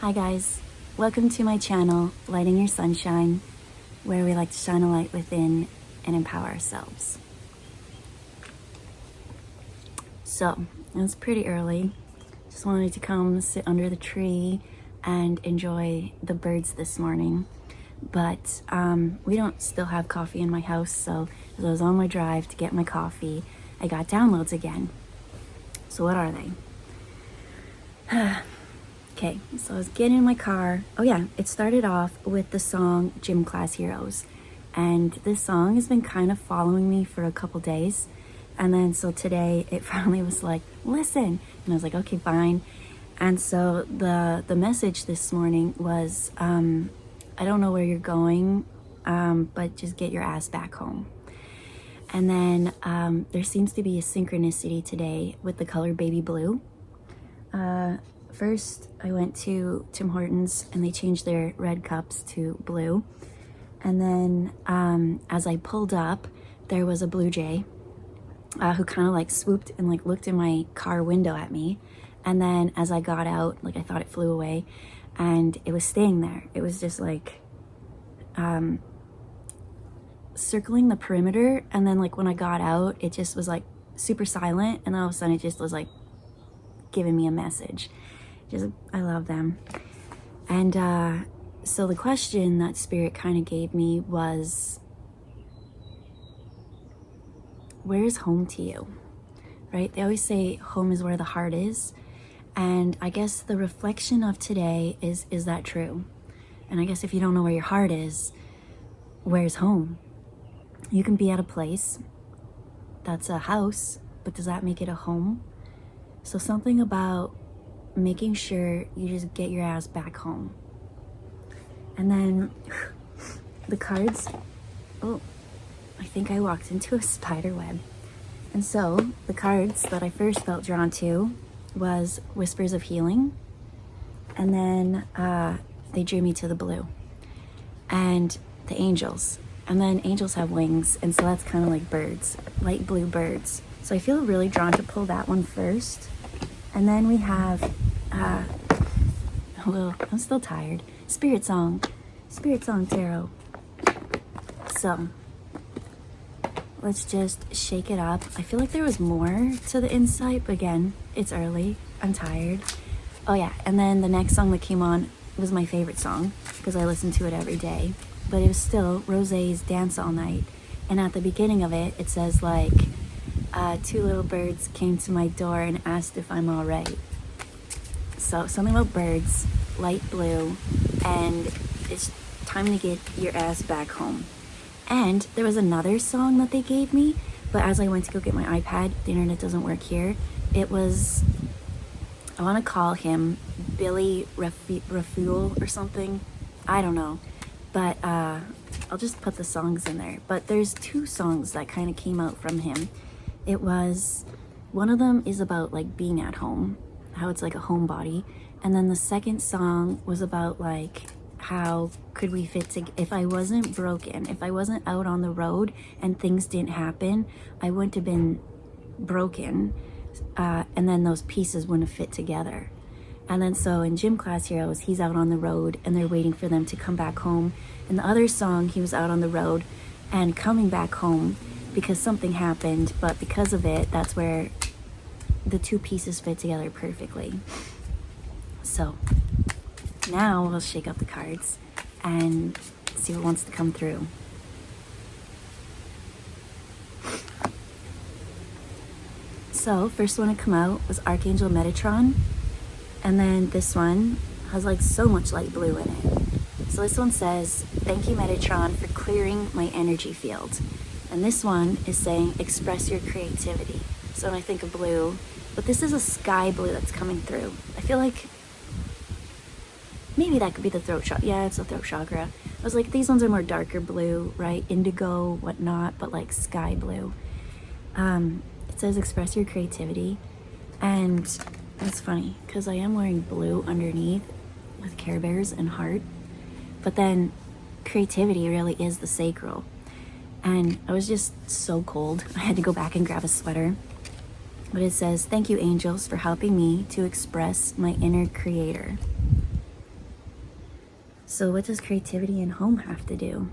Hi guys, welcome to my channel, Lighting Your Sunshine, where we like to shine a light within and empower ourselves. So, it's pretty early. Just wanted to come sit under the tree and enjoy the birds this morning. But we don't still have coffee in my house, so as I was on my drive to get my coffee, I got downloads again. So what are they? Okay, so I was getting in my car. Oh yeah, it started off with the song Gym Class Heroes. And this song has been kind of following me for a couple days. And then so today it finally was like, listen. And I was like, okay, fine. And so the message this morning was, I don't know where you're going, but just get your ass back home. And then there seems to be a synchronicity today with the color baby blue. First, I went to Tim Hortons and they changed their red cups to blue. And then as I pulled up, there was a blue jay who kind of like swooped and like looked in my car window at me. And then as I got out, like I thought it flew away and it was staying there. It was just like circling the perimeter. And then like when I got out, it just was like super silent. And then all of a sudden it just was like giving me a message. I love them. And so the question that Spirit kind of gave me was, where's home to you? Right? They always say home is where the heart is. And I guess the reflection of today is that true? And I guess if you don't know where your heart is, where's home? You can be at a place that's a house, but does that make it a home? So something about making sure you just get your ass back home. And then the cards, oh, I think I walked into a spider web. And so the cards that I first felt drawn to was Whispers of Healing. And then they drew me to the blue and the angels. And then angels have wings. And so that's kind of like birds, light blue birds. So I feel really drawn to pull that one first. And then we have, well, I'm still tired. Spirit Song Tarot. So, let's just shake it up. I feel like there was more to the insight, but again, it's early. I'm tired. Oh yeah, and then the next song that came on was my favorite song because I listen to it every day. But it was still Rosé's Dance All Night. And at the beginning of it, it says like, two little birds came to my door and asked if I'm all right. So something about birds, light blue, and it's time to get your ass back home. And there was another song that they gave me, but as I went to go get my iPad, the internet doesn't work here. It was, I want to call him Billy Refuel or something. I don't know, but I'll just put the songs in there. But there's two songs that kind of came out from him. It was, one of them is about like being at home, how it's like a homebody. And then the second song was about like, how could we fit together? If I wasn't broken, if I wasn't out on the road and things didn't happen, I wouldn't have been broken. And then those pieces wouldn't have fit together. And then so in Gym Class Heroes, he's out on the road and they're waiting for them to come back home. In the other song, he was out on the road and coming back home because something happened, but because of it, that's where the two pieces fit together perfectly. So now we'll shake up the cards and see what wants to come through. So first one to come out was Archangel Metatron, and then this one has like so much light blue in it. So this one says, thank you Metatron for clearing my energy field. And this one is saying, express your creativity. So when I think of blue, but this is a sky blue that's coming through. I feel like maybe that could be the throat chakra. Yeah, it's the throat chakra. I was like, these ones are more darker blue, right? Indigo, whatnot, but like sky blue. It says express your creativity. And it's funny because I am wearing blue underneath with Care Bears and heart. But then creativity really is the sacral. And I was just so cold. I had to go back and grab a sweater. But it says, thank you angels for helping me to express my inner creator. So what does creativity and home have to do?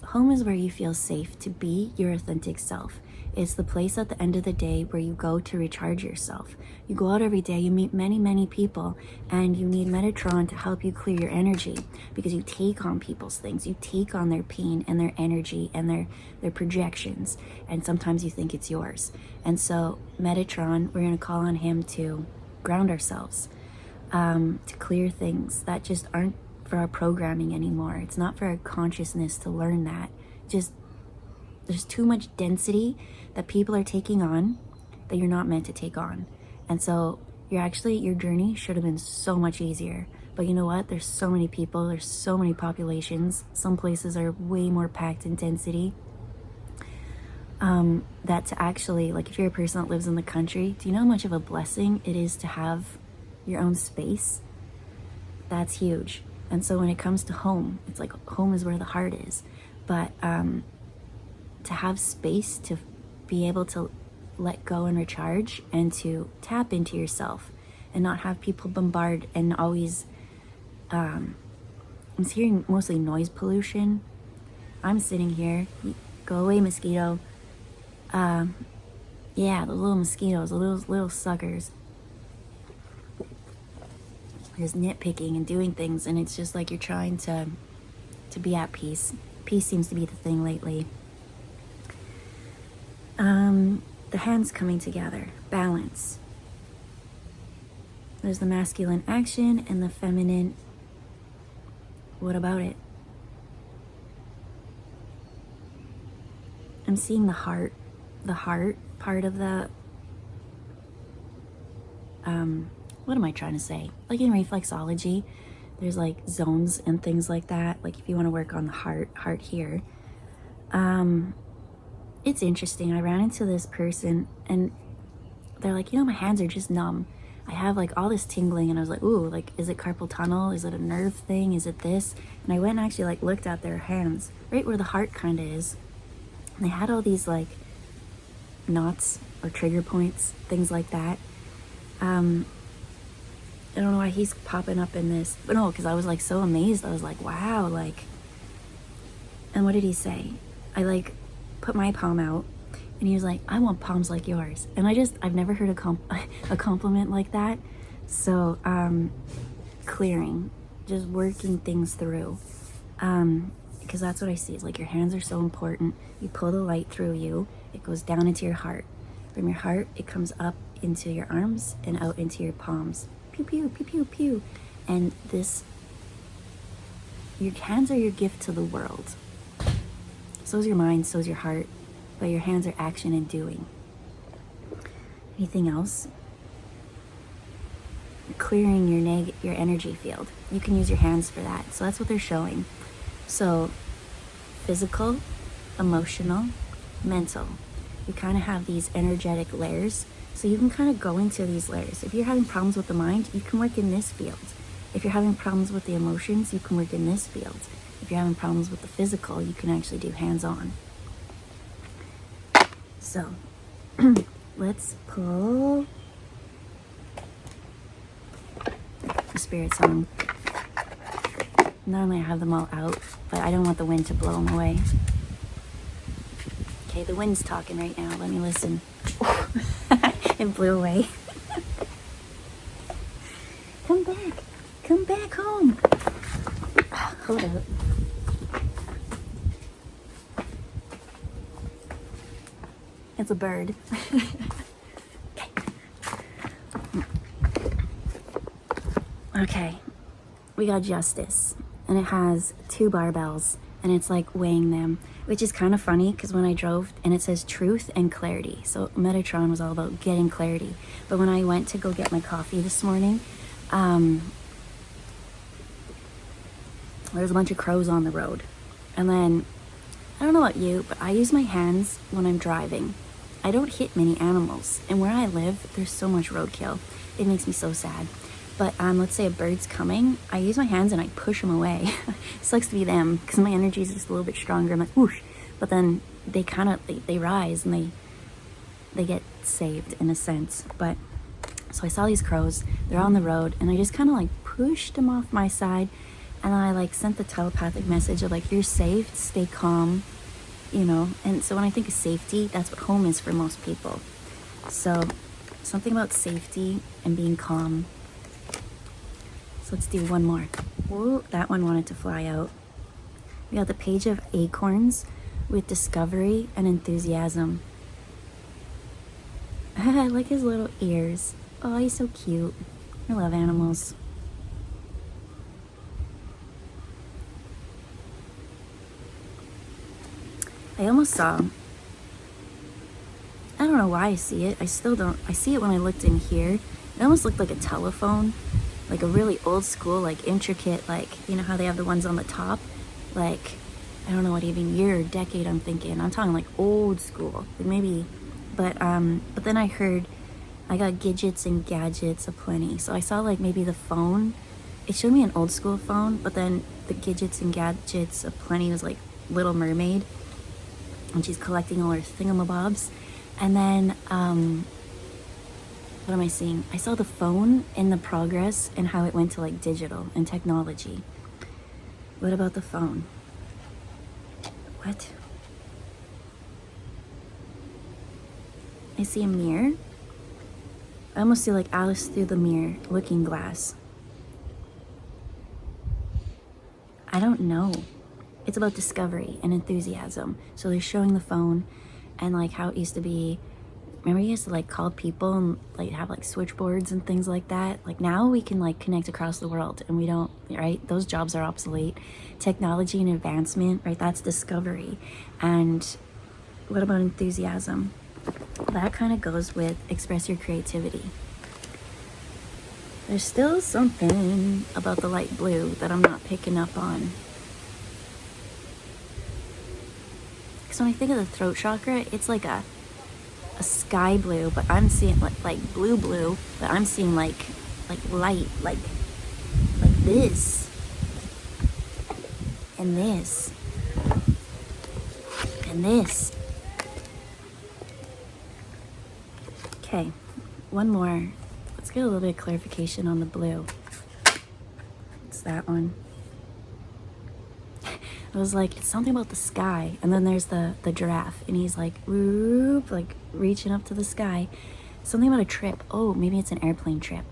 Home is where you feel safe to be your authentic self. It's the place at the end of the day where you go to recharge yourself. You go out every day, you meet many, many people, and you need Metatron to help you clear your energy, because you take on people's things. You take on their pain and their energy and their projections, and sometimes you think it's yours. And so Metatron, we're going to call on him to ground ourselves, to clear things that just aren't for our programming anymore. It's not for our consciousness to learn that. Just there's too much density that people are taking on that you're not meant to take on. And so your journey should have been so much easier. But you know what? There's so many people, there's so many populations. Some places are way more packed in density. That to actually, like, if you're a person that lives in the country, do you know how much of a blessing it is to have your own space? That's huge. And so when it comes to home, it's like home is where the heart is. But to have space to be able to let go and recharge and to tap into yourself and not have people bombard and always, I'm hearing mostly noise pollution. I'm sitting here, go away mosquito. Yeah, the little mosquitoes, the little suckers. Just nitpicking and doing things, and it's just like you're trying to be at peace. Peace seems to be the thing lately. The hands coming together, balance. There's the masculine action and the feminine. What about it? I'm seeing the heart part of the, what am I trying to say? Like in reflexology, there's like zones and things like that. Like if you want to work on the heart here. It's interesting. I ran into this person and they're like, my hands are just numb. I have like all this tingling, and I was like, ooh, like, is it carpal tunnel? Is it a nerve thing? Is it this? And I went and actually like looked at their hands, right where the heart kind of is. And they had all these like knots or trigger points, things like that. I don't know why he's popping up in this, but no, because I was like so amazed. I was like, wow, like, and what did he say? I like put my palm out, and he was like, I want palms like yours. And I've never heard a compliment like that. So clearing, just working things through, because that's what I see. Is like your hands are so important. You pull the light through you, it goes down into your heart. From your heart, it comes up into your arms and out into your palms. Pew pew pew pew pew. And your hands are your gift to the world. So's your mind, so's your heart, but your hands are action and doing. Anything else? Clearing your energy field. You can use your hands for that. So that's what they're showing. So physical, emotional, mental. You kind of have these energetic layers. So you can kind of go into these layers. If you're having problems with the mind, you can work in this field. If you're having problems with the emotions, you can work in this field. If you're having problems with the physical, you can actually do hands-on. So, let's pull the spirit song. Normally I have them all out, but I don't want the wind to blow them away. Okay, the wind's talking right now. Let me listen. It blew away. Come back home. Hold up. It's a bird. Okay, we got justice, and it has 2 barbells, and it's like weighing them, which is kind of funny because when I drove, and it says truth and clarity. So Metatron was all about getting clarity. But when I went to go get my coffee this morning, there's a bunch of crows on the road. And then, I don't know about you, but I use my hands when I'm driving. I don't hit many animals. And where I live, there's so much roadkill. It makes me so sad. But let's say a bird's coming, I use my hands and I push them away. It sucks to be them because my energy is just a little bit stronger. I'm like, whoosh. But then they kind of, they rise and they get saved in a sense. But so I saw these crows, they're on the road, and I just kind of like pushed them off my side. And I like sent the telepathic message of like, you're safe, stay calm, you know. And so when I think of safety, that's what home is for most people. So something about safety and being calm. So let's do one more. Whoa, that one wanted to fly out. We got the Page of Acorns with discovery and enthusiasm. I like his little ears. Oh, he's so cute. I love animals. I almost saw, I don't know why I see it. I still don't. I see it when I looked in here. It almost looked like a telephone, like a really old school, like intricate, like, you know how they have the ones on the top? Like, I don't know what even year or decade I'm thinking. I'm talking like old school, like maybe, but then I heard, I got gadgets and gadgets aplenty. So I saw like maybe the phone. It showed me an old school phone, but then the gadgets and gadgets aplenty was like Little Mermaid. And she's collecting all her thingamabobs. And then, what am I seeing? I saw the phone in the progress and how it went to like digital and technology. What about the phone? What? I see a mirror. I almost see like Alice through the mirror, looking glass. I don't know. It's about discovery and enthusiasm. So they're showing the phone and like how it used to be. Remember you used to like call people and like have like switchboards and things like that? Like now we can like connect across the world and we don't, right? Those jobs are obsolete. Technology and advancement, right? That's discovery. And what about enthusiasm? That kind of goes with express your creativity. There's still something about the light blue that I'm not picking up on. So when I think of the throat chakra, it's like a sky blue, but I'm seeing like blue, but I'm seeing like light, like this, and this, and this. Okay, one more. Let's get a little bit of clarification on the blue. It's that one. It was like, it's something about the sky. And then there's the giraffe. And he's like, whoop, like reaching up to the sky. Something about a trip. Oh, maybe it's an airplane trip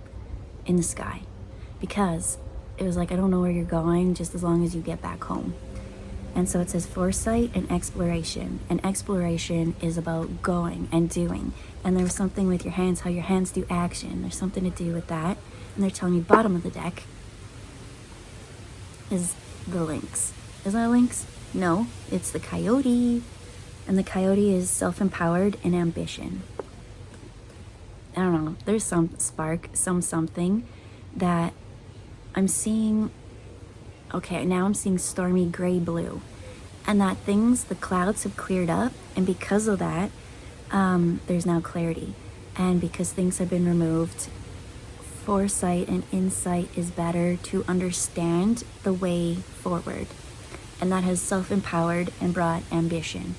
in the sky. Because it was like, I don't know where you're going, just as long as you get back home. And so it says foresight and exploration. And exploration is about going and doing. And there was something with your hands, how your hands do action. There's something to do with that. And they're telling you bottom of the deck is the lynx. Is that a lynx? No, it's the coyote. And the coyote is self-empowered and ambition. I don't know. There's some spark, something that I'm seeing. Okay, now I'm seeing stormy gray blue. And that the clouds have cleared up. And because of that, there's now clarity. And because things have been removed, foresight and insight is better to understand the way forward. And that has self-empowered and brought ambition.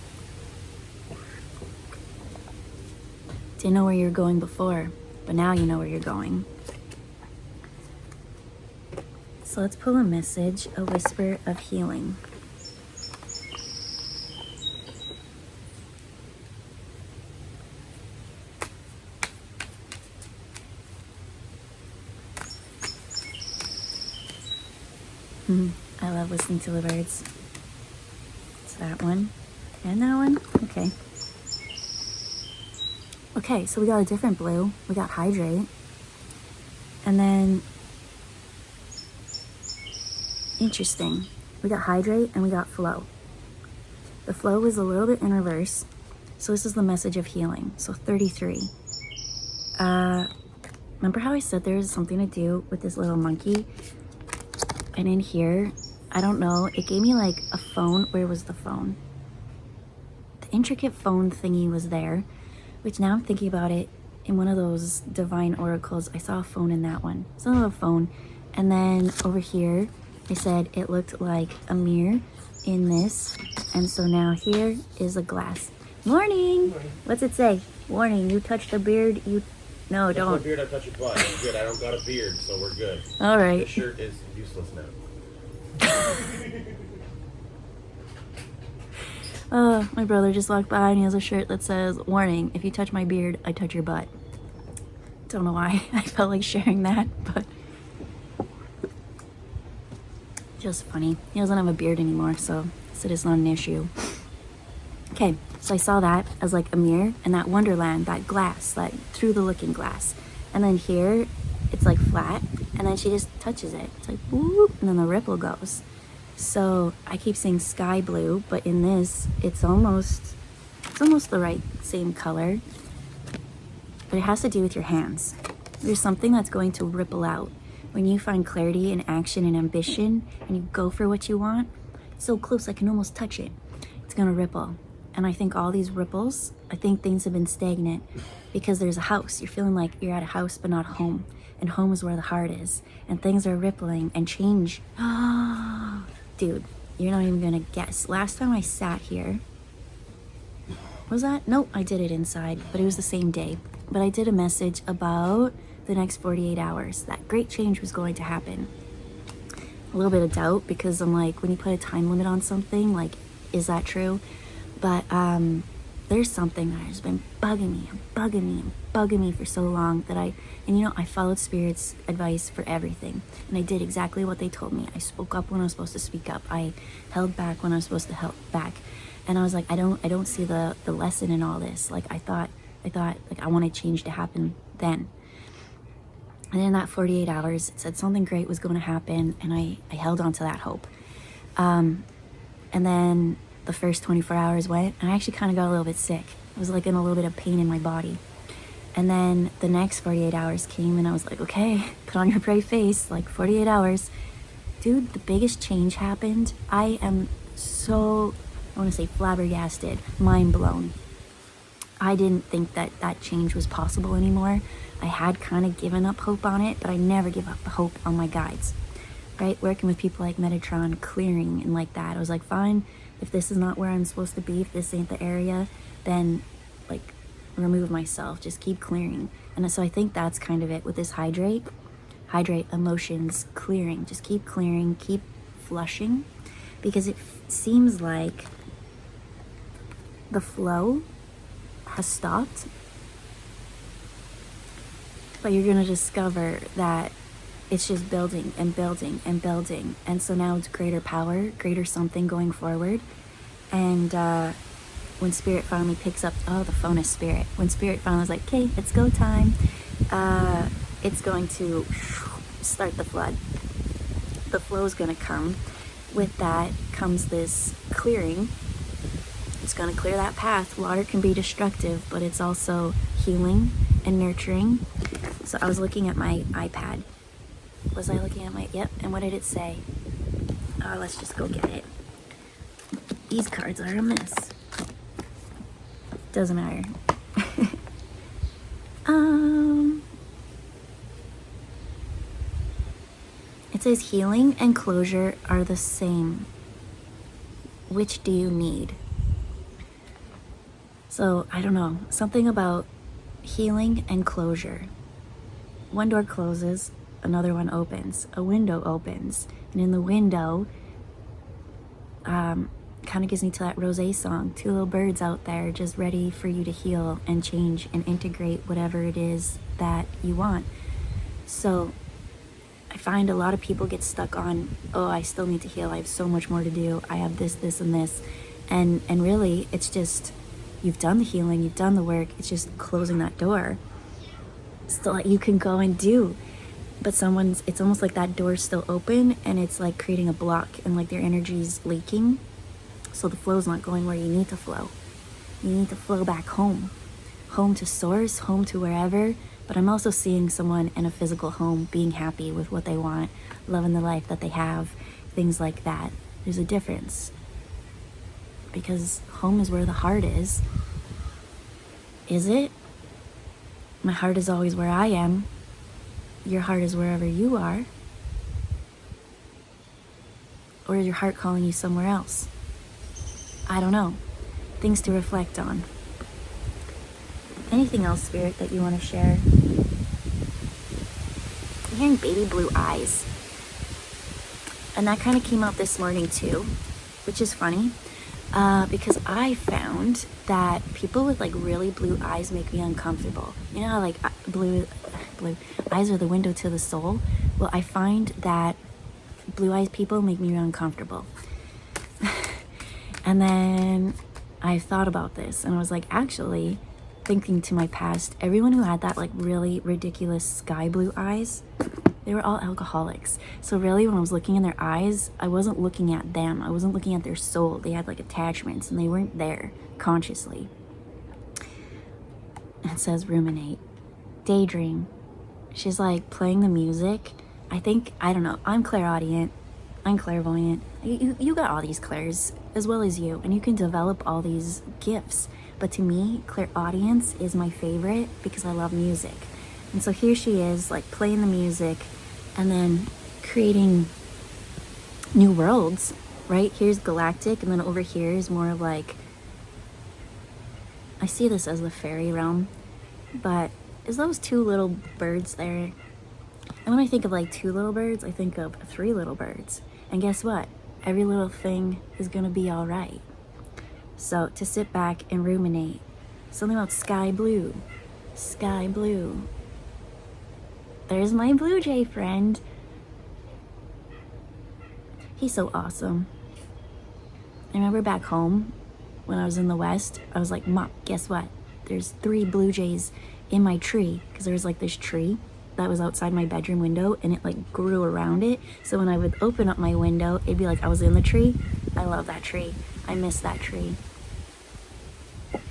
Didn't know where you were going before, but now you know where you're going. So let's pull a message, a whisper of healing. I love listening to the birds. It's that one and that one. Okay. Okay, so we got a different blue. We got hydrate. And then, interesting. We got hydrate and we got flow. The flow was a little bit in reverse. So this is the message of healing. So 33. Remember how I said there was something to do with this little monkey? And in here, I don't know, it gave me like a phone. Where was the phone? The intricate phone thingy was there, which now I'm thinking about it in one of those divine oracles. I saw a phone in that one. It's a little phone. And then over here, I said it looked like a mirror in this. And so now here is a glass. Morning! What's it say? Warning, you touched a beard, No, don't. My beard, I touch your butt. I'm good. I don't got a beard, so we're good. All right. This shirt is useless now. My brother just walked by and he has a shirt that says, "Warning, if you touch my beard, I touch your butt." Don't know why I felt like sharing that, but just funny. He doesn't have a beard anymore, so it is not an issue. Okay, so I saw that as like a mirror, and that wonderland, that glass, that through the looking glass. And then here, it's like flat, and then she just touches it. It's like, whoop, and then the ripple goes. So I keep saying sky blue, but in this, it's almost the right same color. But it has to do with your hands. There's something that's going to ripple out. When you find clarity and action and ambition, and you go for what you want, so close I can almost touch it, it's gonna ripple. And I think all these ripples, I think things have been stagnant because there's a house. You're feeling like you're at a house but not home. And home is where the heart is. And things are rippling and change. Dude, you're not even gonna guess. Last time I sat here, was that? Nope, I did it inside, but it was the same day. But I did a message about the next 48 hours. That great change was going to happen. A little bit of doubt because I'm like, when you put a time limit on something, like, is that true? But there's something that has been bugging me for so long that I followed Spirit's advice for everything. And I did exactly what they told me. I spoke up when I was supposed to speak up. I held back when I was supposed to held back. And I was like, I don't see the lesson in all this. Like, I thought like I wanted change to happen then. And in that 48 hours, it said something great was going to happen, and I held on to that hope. And then the first 24 hours went, and I actually kind of got a little bit sick. I was like in a little bit of pain in my body. And then the next 48 hours came, and I was like, okay, put on your brave face, like 48 hours. Dude, the biggest change happened. I am so, I want to say flabbergasted, mind blown. I didn't think that change was possible anymore. I had kind of given up hope on it, but I never give up hope on my guides, right? Working with people like Metatron, clearing and like that. I was like, fine, if this is not where I'm supposed to be, if this ain't the area, then like remove myself, just keep clearing. And so I think that's kind of it with this hydrate, emotions, clearing, just keep clearing, keep flushing, because it seems like the flow has stopped, but you're gonna discover that it's just building and building and building, and so now it's greater power, greater something going forward. And when Spirit finally picks up, the phone is Spirit. When Spirit finally was like, okay, it's go time, it's going to start the flood. The flow is gonna come. With that comes this clearing. It's going to clear that path. Water can be destructive, but it's also healing and nurturing. So I was looking at my iPad. Was I looking at my, yep, and what did it say? Let's just go get it. These cards are a mess. Doesn't matter. It says healing and closure are the same. Which do you need? So, I don't know, something about healing and closure. One door closes, another one opens. A window opens, and in the window, kind of gives me to that Rosé song, two little birds out there just ready for you to heal and change and integrate whatever it is that you want. So, I find a lot of people get stuck on, I still need to heal, I have so much more to do, I have this, and this. And really, it's just, you've done the healing, you've done the work, it's just closing that door so that you can go and do. But it's almost like that door's still open, and it's like creating a block, and like their energy's leaking, so the flow's not going where you need to flow. You need to flow back home to source, home to wherever. But I'm also seeing someone in a physical home being happy with what they want, loving the life that they have, things like that. There's a difference. Because home is where the heart is. Is it? My heart is always where I am. Your heart is wherever you are. Or is your heart calling you somewhere else? I don't know. Things to reflect on. Anything else, Spirit, that you want to share? I'm hearing baby blue eyes. And that kind of came out this morning too, which is funny. Because I found that people with like really blue eyes make me uncomfortable. You know how like blue eyes are the window to the soul? Well, I find that blue eyes people make me uncomfortable. And then I thought about this and I was like, actually, thinking to my past, everyone who had that like really ridiculous sky blue eyes, they were all alcoholics. So really when I was looking in their eyes, I wasn't looking at them. I wasn't looking at their soul. They had like attachments and they weren't there consciously. It says ruminate. Daydream. She's like playing the music. I don't know. I'm clairaudient. I'm clairvoyant. You got all these clairs as well as you, and you can develop all these gifts. But to me, clairaudience is my favorite because I love music. And so here she is, like playing the music and then creating new worlds, right? Here's galactic, and then over here is more of like, I see this as the fairy realm, but is those two little birds there? And when I think of like two little birds, I think of three little birds. And guess what? Every little thing is gonna be all right. So to sit back and ruminate. Something about sky blue. Sky blue. There's my blue jay friend. He's so awesome. I remember back home when I was in the West, I was like, Mom, guess what? There's 3 blue jays in my tree. Because there was like this tree that was outside my bedroom window and it like grew around it. So when I would open up my window, it'd be like I was in the tree. I love that tree. I miss that tree. But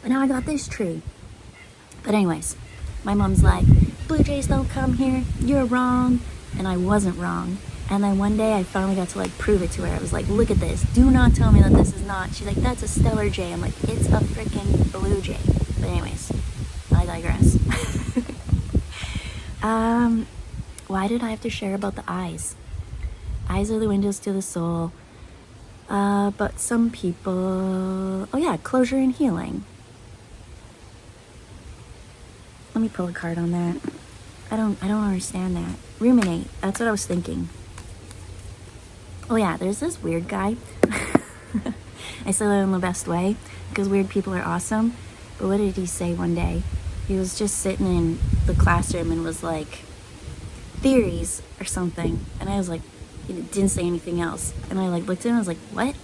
now I got this tree. But anyways, my mom's like, blue jays don't come here. You're wrong. And I wasn't wrong. And then one day I finally got to like prove it to her. I was like, look at this. Do not tell me that this is not. She's like, that's a stellar jay. I'm like, it's a freaking blue jay. But anyways, I digress. Why did I have to share about the eyes? Eyes are the windows to the soul. But some people, oh yeah, closure and healing. Let me pull a card on that. I don't understand that. Ruminate, that's what I was thinking. Oh yeah, there's this weird guy. I say that in the best way, because weird people are awesome. But what did he say one day? He was just sitting in the classroom and was like, theories or something. And I was like, he didn't say anything else. And I like looked at him and I was like, what?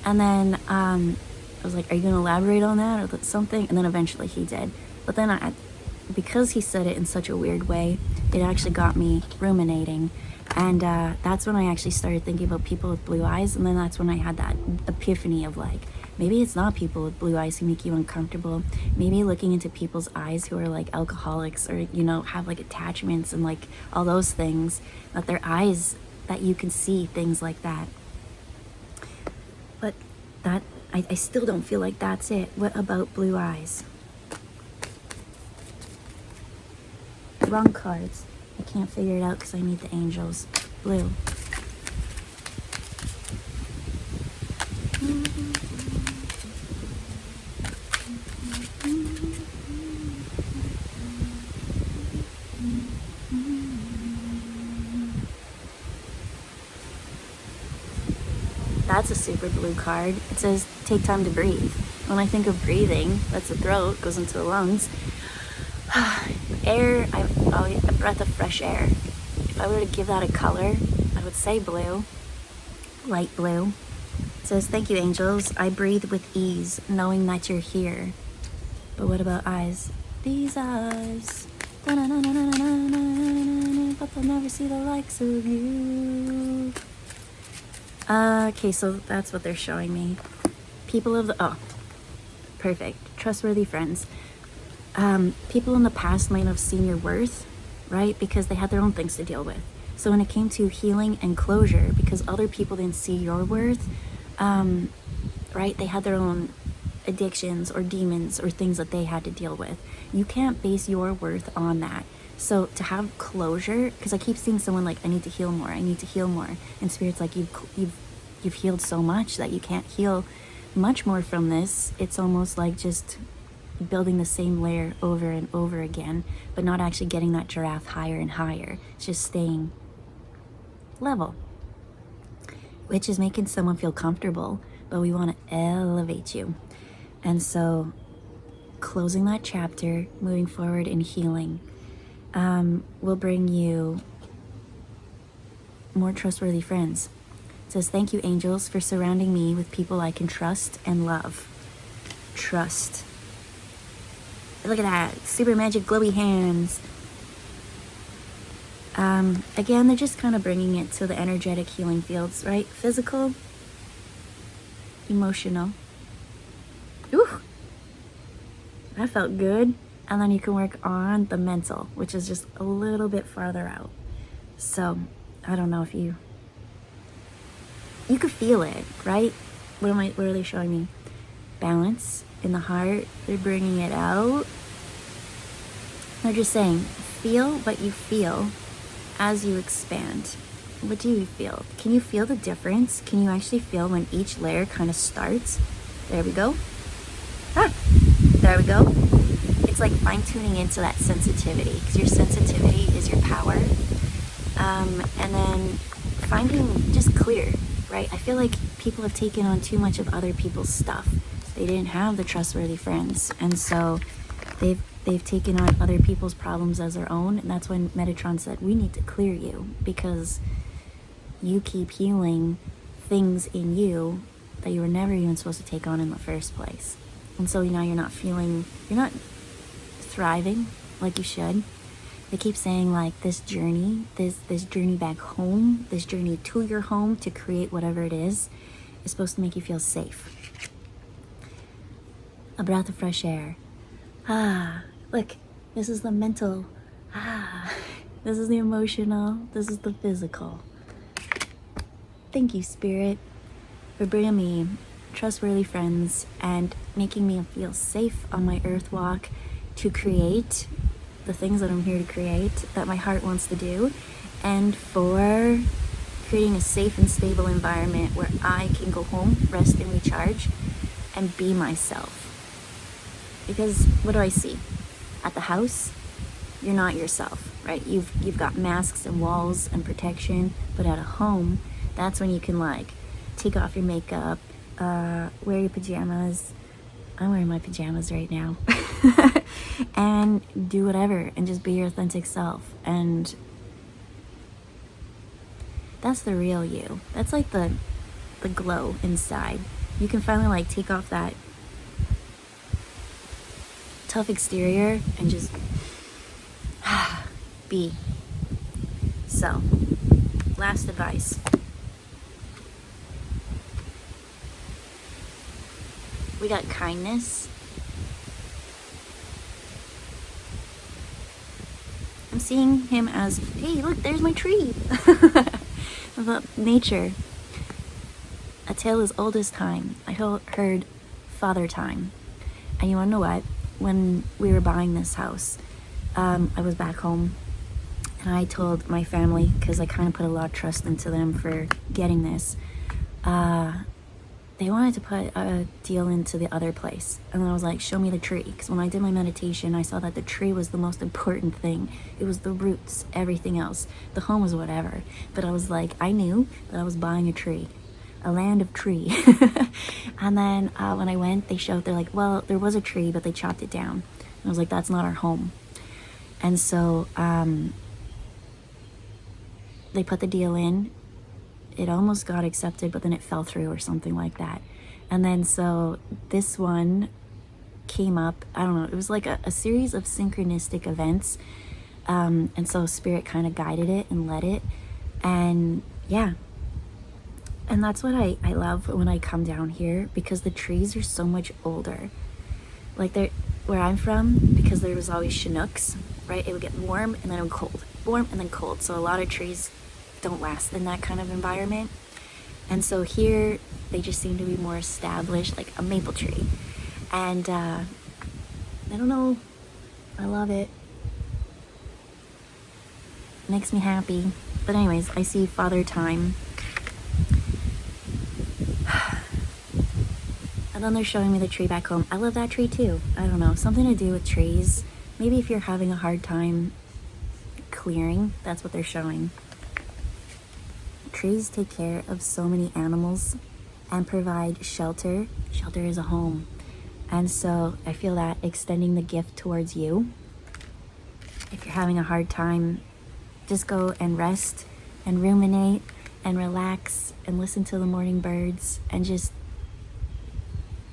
And then I was like, are you gonna elaborate on that or something? And then eventually he did. But then because he said it in such a weird way, it actually got me ruminating. And that's when I actually started thinking about people with blue eyes. And then that's when I had that epiphany of like, maybe it's not people with blue eyes who make you uncomfortable. Maybe looking into people's eyes who are like alcoholics or, you know, have like attachments and like all those things, that their eyes, that you can see things like that. But that, I still don't feel like that's it. What about blue eyes? Wrong cards. I can't figure it out because I need the angels. Blue. That's a super blue card. It says take time to breathe. When I think of breathing, that's the throat, goes into the lungs. Air, a breath of fresh air. If I were to give that a color, I would say blue, light blue. It says, thank you, angels. I breathe with ease, knowing that you're here. But what about eyes? These eyes, but they'll never see the likes of you. Okay, so that's what they're showing me. People of the, oh, perfect. Trustworthy friends. People in the past might have seen your worth, right? Because they had their own things to deal with. So when it came to healing and closure, because other people didn't see your worth, right? They had their own addictions or demons or things that they had to deal with. You can't base your worth on that. So to have closure, because I keep seeing someone like, I need to heal more, I need to heal more. And Spirit's like, you've healed so much that you can't heal much more from this. It's almost like just building the same layer over and over again, but not actually getting that giraffe higher and higher. It's just staying level, which is making someone feel comfortable, but we want to elevate you. And so closing that chapter, moving forward in healing, will bring you more trustworthy friends. It says, thank you, angels, for surrounding me with people I can trust and love. Trust. Look at that. Super magic glowy hands. Again, they're just kind of bringing it to the energetic healing fields, right? Physical, emotional. Ooh, that felt good. And then you can work on the mental, which is just a little bit farther out. So I don't know if you could feel it, right? What are they showing me? Balance in the heart. They're bringing it out. They're just saying, feel what you feel as you expand. What do you feel? Can you feel the difference? Can you actually feel when each layer kind of starts? There we go. There we go. It's like fine-tuning into that sensitivity, because your sensitivity is your power. And then finding just clear, right? I feel like people have taken on too much of other people's stuff. They didn't have the trustworthy friends, and so they've taken on other people's problems as their own. And that's when Metatron said, we need to clear you, because you keep healing things in you that you were never even supposed to take on in the first place. And so now you're not thriving like you should. They keep saying, like, this journey back home, this journey to your home to create whatever it is supposed to make you feel safe. A breath of fresh air. Look, this is the mental. This is the emotional. This is the physical. Thank you, Spirit, for bringing me trustworthy friends and making me feel safe on my earth walk to create the things that I'm here to create, that my heart wants to do, and for creating a safe and stable environment where I can go home, rest and recharge, and be myself. Because what do I see? At the house, you're not yourself, right? You've got masks and walls and protection, but at a home, that's when you can, like, take off your makeup, wear your pajamas. I'm wearing my pajamas right now. And do whatever and just be your authentic self. And that's the real you. That's like the glow inside. You can finally, like, take off that tough exterior and just be. So, last advice. We got kindness. I'm seeing him as, hey, look, there's my tree. About nature. A tale as old as time. I heard father time. And you wanna know what? When we were buying this house, I was back home and I told my family, because I kind of put a lot of trust into them for getting this, they wanted to put a deal into the other place. And then I was like, show me the tree. Because when I did my meditation, I saw that the tree was the most important thing. It was the roots, everything else. The home was whatever. But I was like, I knew that I was buying a tree. A land of tree. And then when I went, they're like, well, there was a tree, but they chopped it down. And I was like, that's not our home. And so they put the deal in. It almost got accepted, but then it fell through or something like that. And then so this one came up. I don't know. It was like a series of synchronistic events. And so Spirit kind of guided it and led it. And yeah. And that's what I love when I come down here, because the trees are so much older. Like where I'm from, because there was always Chinooks, right? It would get warm and then it would cold. Warm and then cold. So a lot of trees don't last in that kind of environment. And so here they just seem to be more established, like a maple tree. And I don't know, I love it. Makes me happy. But anyways, I see Father Time. And then they're showing me the tree back home. I love that tree too. I don't know, something to do with trees. Maybe if you're having a hard time clearing, that's what they're showing. trees take care of so many animals and provide shelter. Shelter is a home. And so I feel that extending the gift towards you. If you're having a hard time, just go and rest and ruminate and relax and listen to the morning birds and just,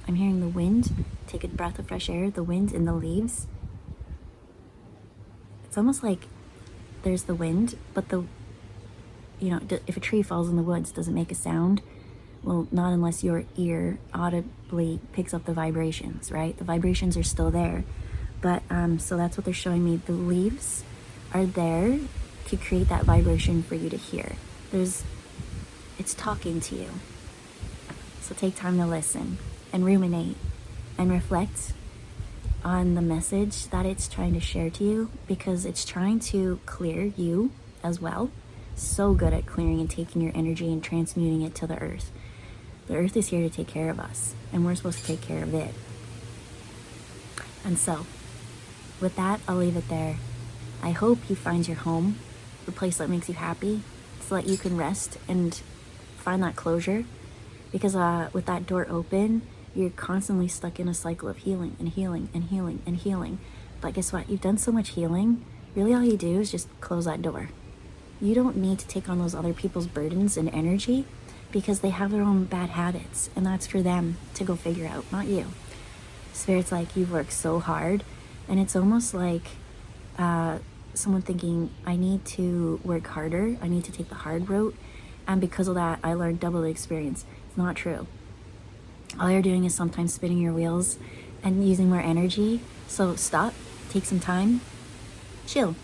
I'm hearing the wind. Take a breath of fresh air, the wind in the leaves. It's almost like there's the wind, but if a tree falls in the woods, does it make a sound? Well, not unless your ear audibly picks up the vibrations, right? The vibrations are still there. But so that's what they're showing me. The leaves are there to create that vibration for you to hear. It's talking to you. So take time to listen and ruminate and reflect on the message that it's trying to share to you, because it's trying to clear you as well. So good at clearing and taking your energy and transmuting it to the earth. The earth is here to take care of us, and we're supposed to take care of it. And so, with that, I'll leave it there. I hope you find your home, the place that makes you happy, so that you can rest and find that closure. Because with that door open, you're constantly stuck in a cycle of healing and healing and healing and healing. But guess what? You've done so much healing. Really all you do is just close that door. You don't need to take on those other people's burdens and energy, because they have their own bad habits, and that's for them to go figure out, not you. Spirit's like, you've worked so hard, and it's almost like someone thinking, I need to work harder, I need to take the hard route, and because of that, I learned double the experience. It's not true. All you're doing is sometimes spinning your wheels and using more energy. So stop, take some time, chill.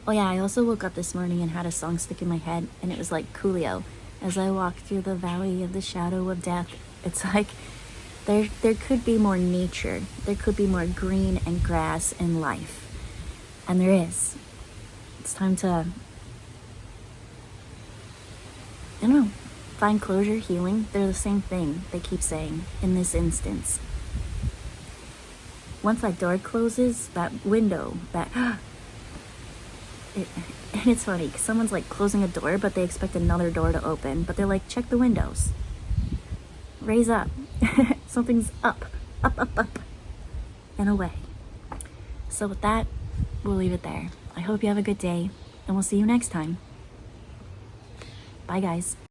Oh yeah, I also woke up this morning and had a song stick in my head, and it was like Coolio. As I walk through the valley of the shadow of death, it's like there could be more nature. There could be more green and grass and life. And there is. It's time to, I don't know, find closure, healing. They're the same thing, they keep saying, in this instance. Once that door closes, that window, and it's funny, because someone's like closing a door, but they expect another door to open. But they're like, check the windows. Raise up. Something's up, and away. So with that, we'll leave it there. I hope you have a good day, and we'll see you next time. Bye, guys.